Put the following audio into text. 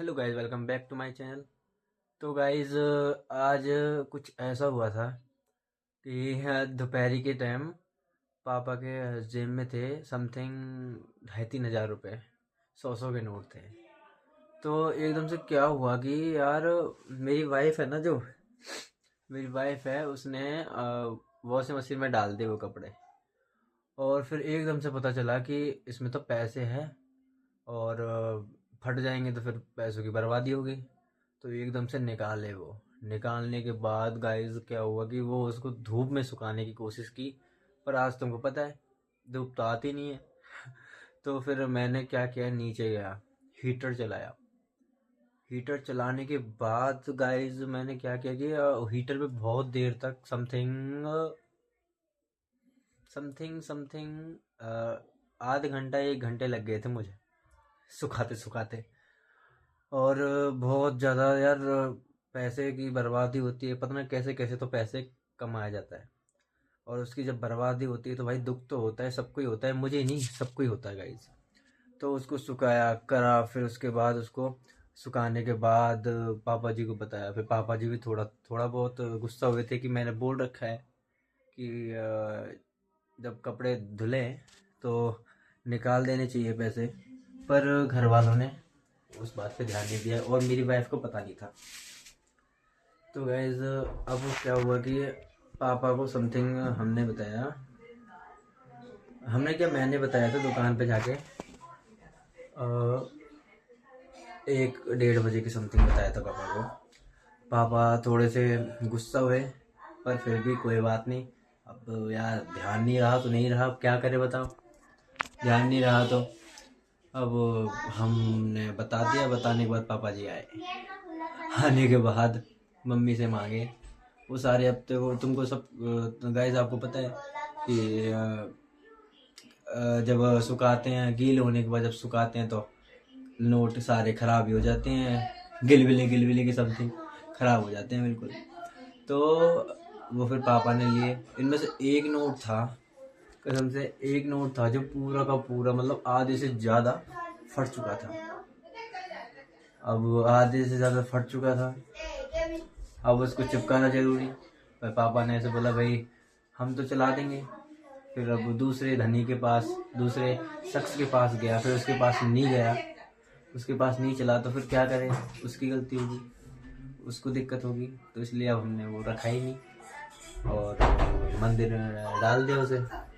Hello guys, welcome back to my channel. तो guys, आज कुछ ऐसा हुआ था कि दोपहरी के टाइम पापा के जेब में थे समथिंग 2,500-3,000 रुपये, 100 के नोट थे। तो एकदम से क्या हुआ कि यार, मेरी वाइफ है ना, जो मेरी वाइफ है, उसने वॉशिंग मशीन में डाल दिए वो कपड़े। और फिर एकदम से पता चला कि इसमें तो पैसे हैं और फट जाएंगे तो फिर पैसों की बर्बादी होगी। तो एकदम से निकाले वो। निकालने के बाद गाइस क्या हुआ कि वो उसको धूप में सुखाने की कोशिश की, पर आज तुमको पता है धूप तो आती नहीं है। तो फिर मैंने क्या किया, नीचे गया, हीटर चलाया। हीटर चलाने के बाद गाइस मैंने क्या किया कि हीटर पे बहुत देर तक समथिंग समथिंग समथिंग आध घंटा 1 घंटे लग गए थे मुझे सुखाते सुखाते। और बहुत ज़्यादा यार, पैसे की बर्बादी होती है, पता नहीं कैसे कैसे तो पैसे कमाया जाता है। और उसकी जब बर्बादी होती है तो भाई दुख तो होता है, सबको ही होता है, मुझे नहीं सबको ही होता है गाइज। तो उसको सुखाया करा, फिर उसके बाद उसको सुखाने के बाद पापा जी को बताया। फिर पापा जी भी थोड़ा थोड़ा बहुत गुस्सा हुए थे कि मैंने बोल रखा है कि जब कपड़े धुले तो निकाल देने चाहिए पैसे। पर घर वालों ने उस बात पे ध्यान नहीं दिया और मेरी वाइफ को पता नहीं था। तो गैज़ अब क्या हुआ कि पापा को समथिंग हमने बताया। हमने क्या, मैंने बताया था दुकान पे जाके 1-1:30 बजे की समथिंग बताया था पापा को। पापा थोड़े से गुस्सा हुए, पर फिर भी कोई बात नहीं। अब यार ध्यान नहीं रहा तो नहीं रहा, अब क्या करे बताओ। ध्यान नहीं रहा तो अब हमने बता दिया। बताने के बाद पापा जी आए। आने के बाद मम्मी से मांगे वो सारे हफ्ते को। तुमको सब गाइस आपको पता है कि जब सुखाते हैं, गील होने के बाद जब सुखाते हैं तो नोट सारे ख़राब ही हो जाते हैं, गिलविले के समथिंग ख़राब हो जाते हैं बिल्कुल। तो वो फिर पापा ने लिए। इनमें से एक नोट था, कसम से एक नोट था जो पूरा का पूरा मतलब आधे से ज़्यादा फट चुका था। अब आधे से ज़्यादा फट चुका था, अब उसको चिपकाना जरूरी। पर पापा ने ऐसे बोला, भाई हम तो चला देंगे। फिर अब दूसरे धनी के पास, दूसरे शख्स के पास गया, फिर उसके पास नहीं गया, उसके पास नहीं चला तो फिर क्या करें, उसकी गलती होगी, उसको दिक्कत होगी। तो इसलिए अब हमने वो रखा ही नहीं और मंदिर में डाल दिया उसे।